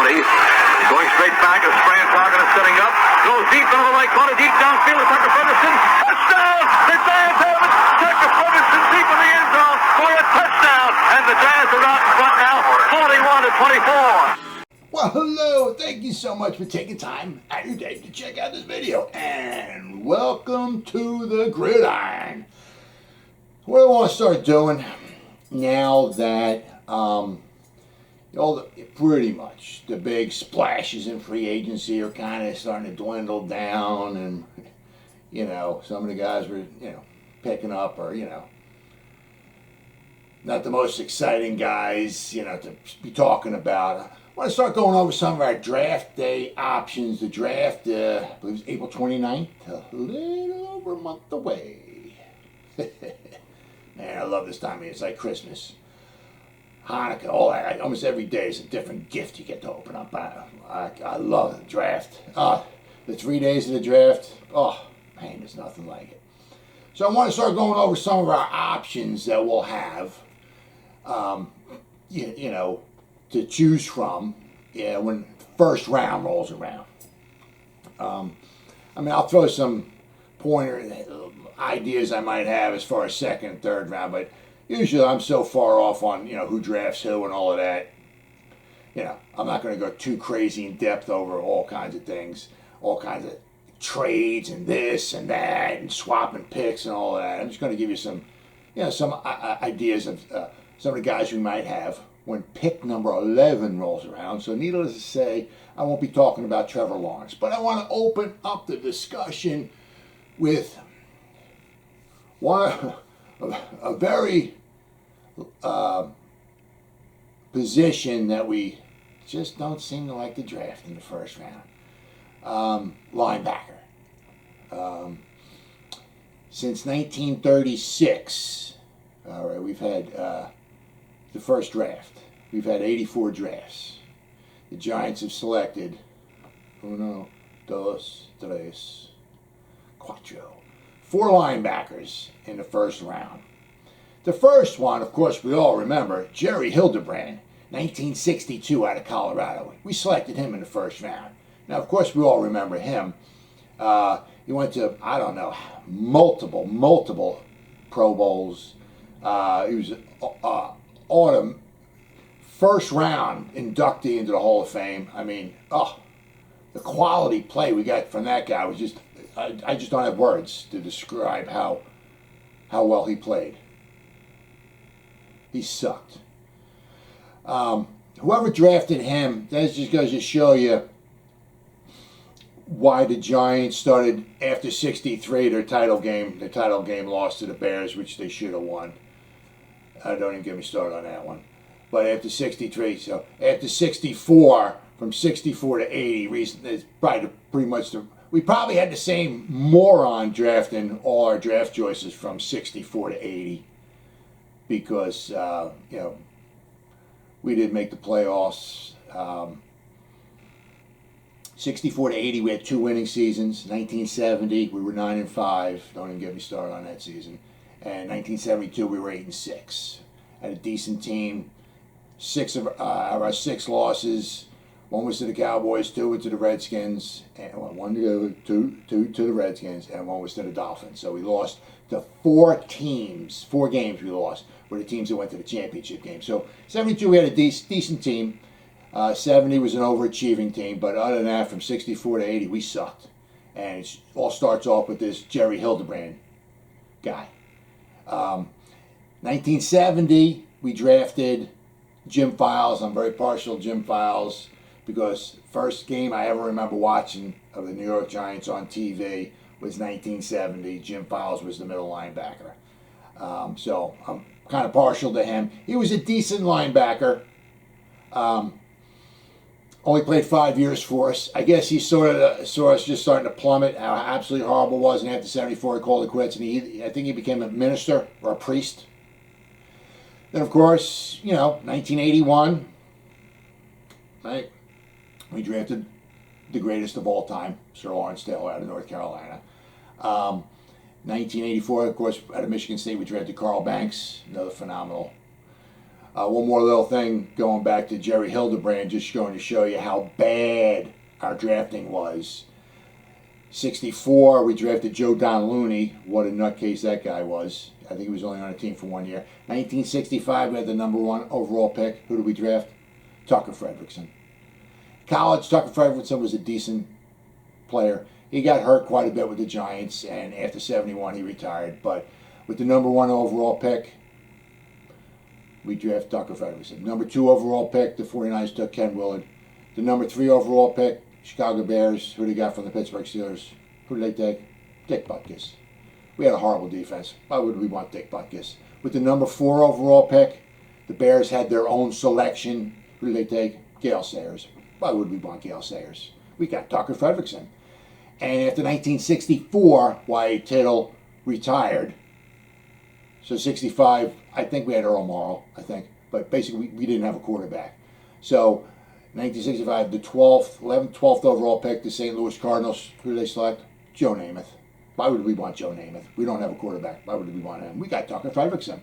Flaherty. He's going straight back. A spraying target is setting up. Goes deep into the right corner, deep downfield. Tucker Frederickson. Touchdown! The Giants have it. Tucker Frederickson deep in the end zone for a touchdown. And the Giants are out in front now, 41-24. Well, hello. Thank you so much for taking time out of your day to check out this video. And welcome to the Gridiron. What I want to start doing now that pretty much the big splashes in free agency are kind of starting to dwindle down, and some of the guys were picking up are not the most exciting guys to be talking about. I want to start going over some of our draft day options. The draft, I believe, is April 29th, a little over a month away. Man, I love this time of year. It's like Christmas, Hanukkah, all that. Almost every day is a different gift you get to open up. I love the draft. The 3 days of the draft, oh, man, there's nothing like it. So I want to start going over some of our options that we'll have, to choose from when the first round rolls around. I'll throw some pointer ideas I might have as far as second and third round, but usually I'm so far off on who drafts who and all of that. I'm not going to go too crazy in depth over all kinds of things, all kinds of trades and this and that and swapping picks and all of that. I'm just going to give you some ideas of some of the guys we might have when pick number 11 rolls around. So needless to say, I won't be talking about Trevor Lawrence, but I want to open up the discussion with a very position that we just don't seem to like to draft in the first round. Linebacker. Since 1936, all right, we've had the first draft. We've had 84 drafts. The Giants have selected 1, 2, 3, 4 linebackers in the first round. The first one, of course, we all remember, Jerry Hildebrand, 1962 out of Colorado. We selected him in the first round. Now, of course, we all remember him. He went to, multiple Pro Bowls. He was autumn first round inductee into the Hall of Fame. The quality play we got from that guy was just, I just don't have words to describe how well he played. He sucked. Whoever drafted him, that just goes to show you why the Giants started after 63 their title game. The title game lost to the Bears, which they should have won. Don't even get me started on that one. But after 63, so after 64, from 64 to 80, it's probably pretty much we probably had the same moron drafting all our draft choices from 64 to 80 because, we did make the playoffs. 64 to 80, we had 2 winning seasons. 1970, we were 9-5. Don't even get me started on that season. And 1972, we were 8-6. Had a decent team. 6 of our 6 losses. 1 was to the Cowboys, 2 were to the Redskins, and 1 to the Redskins, and 1 was to the Dolphins. So we lost to 4 teams. 4 games we lost were the teams that went to the championship game. So 72, we had a decent team. 70 was an overachieving team, but other than that, from 64 to 80, we sucked. And it all starts off with this Jerry Hildebrand guy. 1970, we drafted Jim Files. I'm very partial to Jim Files because first game I ever remember watching of the New York Giants on TV was 1970. Jim Files was the middle linebacker. So I'm kind of partial to him. He was a decent linebacker. Only played 5 years for us. I guess he saw us just starting to plummet, how absolutely horrible it was, and after 74 he called it quits, and I think he became a minister or a priest. Then, of course, 1981, right? We drafted the greatest of all time, Sir Lawrence Taylor out of North Carolina. 1984, of course, out of Michigan State, we drafted Carl Banks, another phenomenal One more little thing going back to Jerry Hildebrand, just going to show you how bad our drafting was. 64, we drafted Joe Don Looney. What a nutcase that guy was. I think he was only on a team for 1 year. 1965, we had the number 1 overall pick. Who did we draft? Tucker Frederickson. College, Tucker Frederickson was a decent player. He got hurt quite a bit with the Giants, and after 71, he retired. But with the number 1 overall pick, we drafted Tucker Frederickson. Number 2 overall pick, the 49ers took Ken Willard. The number 3 overall pick, Chicago Bears. Who they got from the Pittsburgh Steelers? Who did they take? Dick Butkus. We had a horrible defense. Why would we want Dick Butkus? With the number 4 overall pick, the Bears had their own selection. Who did they take? Gale Sayers. Why would we want Gale Sayers? We got Tucker Frederickson. And after 1964, Wyatt Tittle retired. So 65, I think we had Earl Morrow, I think. But basically, we didn't have a quarterback. So 1965, the 12th overall pick, the St. Louis Cardinals. Who did they select? Joe Namath. Why would we want Joe Namath? We don't have a quarterback. Why would we want him? We got Tucker Frederickson.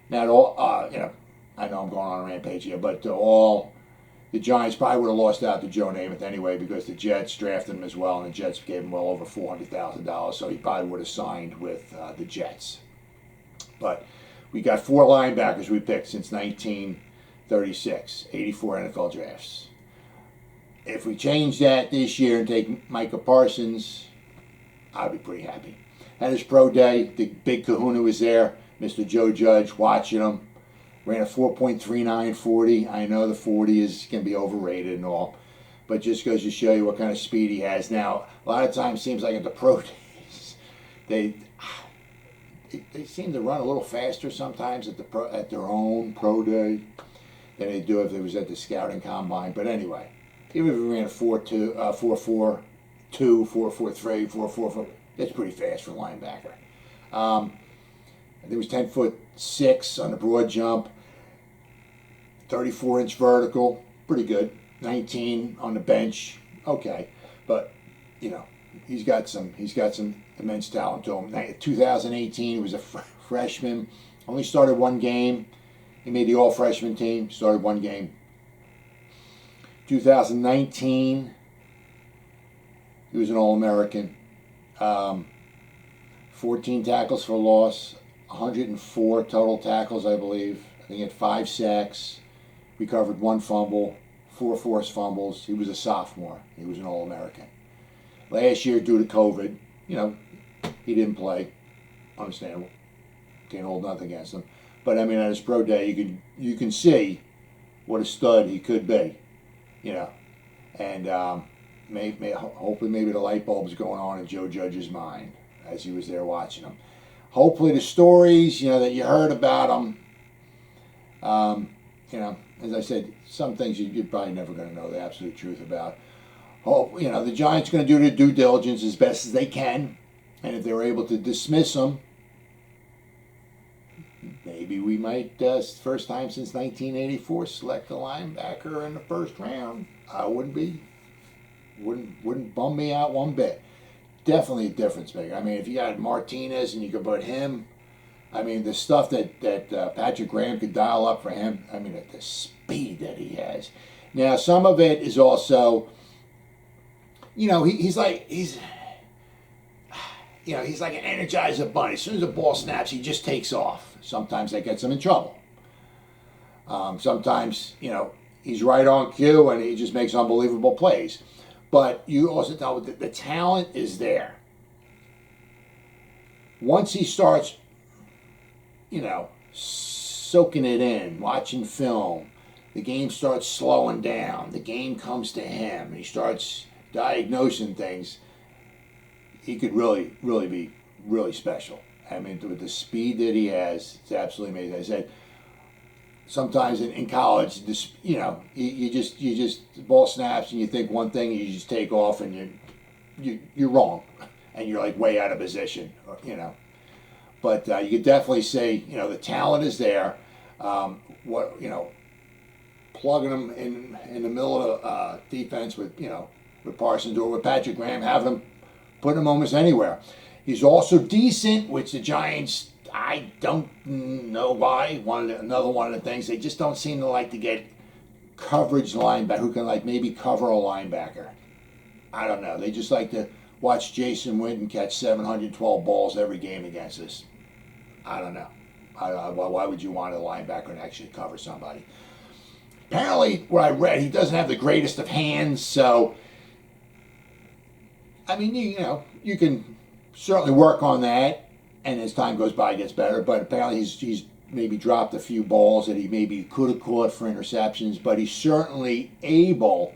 Now, I know I'm going on a rampage here, but the Giants probably would have lost out to Joe Namath anyway because the Jets drafted him as well, and the Jets gave him well over $400,000, so he probably would have signed with the Jets. But we got 4 linebackers we picked since 1936, 84 NFL drafts. If we change that this year and take Micah Parsons, I'd be pretty happy. At his pro day, the big kahuna was there, Mr. Joe Judge, watching him. Ran a 4.39 40. I know the 40 is going to be overrated and all, but just goes to show you what kind of speed he has. Now, a lot of times it seems like at the pro days, they seem to run a little faster sometimes at their own pro day than they do if it was at the scouting combine. But anyway, even if we ran a 4.2, 4.42, 4.43, 4.44, that's pretty fast for a linebacker. I think it was 10'6" on the broad jump, 34-inch vertical, pretty good. 19 on the bench, okay, but he's got some immense talent to him. 2018, he was a freshman, only started 1 game. He made the all-freshman team, started 1 game. 2019, he was an All-American. 14 tackles for loss. 104 total tackles, I believe. I think he had 5 sacks, recovered 1 fumble, 4 forced fumbles. He was a sophomore. He was an All-American. Last year, due to COVID, he didn't play. Understandable. Can't hold nothing against him. But I mean, at his pro day, you can see what a stud he could be. And hopefully maybe the light bulb's going on in Joe Judge's mind as he was there watching him. Hopefully the stories, that you heard about them, as I said, some things you're probably never going to know the absolute truth about. The Giants are going to do their due diligence as best as they can, and if they're able to dismiss them, maybe we might, first time since 1984, select a linebacker in the first round. I wouldn't bum me out one bit. Definitely a difference maker. I mean, if you got Martinez and you could put him, I mean, the stuff that Patrick Graham could dial up for him, I mean, at the speed that he has. Now, some of it is also, he's like an Energizer bunny. As soon as the ball snaps, he just takes off. Sometimes that gets him in trouble. Sometimes, he's right on cue and he just makes unbelievable plays. But you also know that the talent is there. Once he starts, soaking it in, watching film, the game starts slowing down. The game comes to him. He starts diagnosing things. He could really, really be really special. I mean, with the speed that he has, it's absolutely amazing. I said, sometimes in college, you just the ball snaps and you think one thing, and you just take off and you're wrong, and you're like way out of position, But you could definitely say the talent is there. Plugging them in the middle of defense with Parsons or with Patrick Graham, having him putting him almost anywhere. He's also decent, which the Giants I don't know why. Another one of the things, they just don't seem to like to get coverage linebacker who can like maybe cover a linebacker. I don't know. They just like to watch Jason Witten catch 712 balls every game against us. I don't know. Why would you want a linebacker to actually cover somebody? Apparently, what I read, he doesn't have the greatest of hands, so I mean, you can certainly work on that, and as time goes by, it gets better. But apparently, he's maybe dropped a few balls that he maybe could have caught for interceptions, but he's certainly able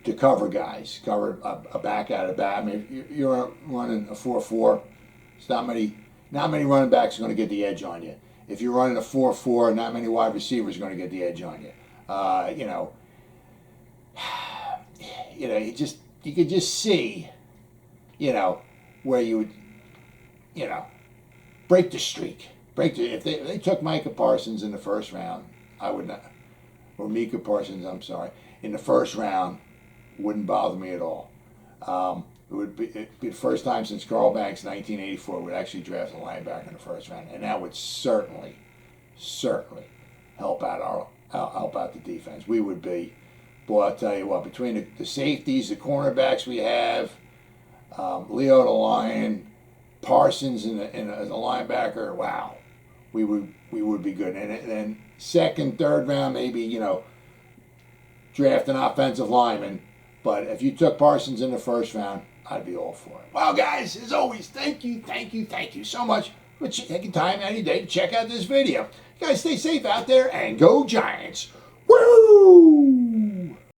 to cover guys, cover a back out of bat. I mean, if you're running a 4-4, it's not many running backs are going to get the edge on you. If you're running a 4-4, not many wide receivers are going to get the edge on you. You could just see, where you would, break the streak. If they took Micah Parsons in the first round, I would not, or Micah Parsons, I'm sorry, in the first round, wouldn't bother me at all. It'd be the first time since Carl Banks, 1984, would actually draft a linebacker in the first round, and that would certainly help out the defense. We would be, boy, I'll tell you what, between the safeties, the cornerbacks we have, Leo the Lion, Parsons and the linebacker, wow, we would be good. And then second, third round, maybe draft an offensive lineman. But if you took Parsons in the first round, I'd be all for it. Well, guys, as always, thank you so much for taking time out of your day to check out this video. You guys stay safe out there and go Giants. Woo!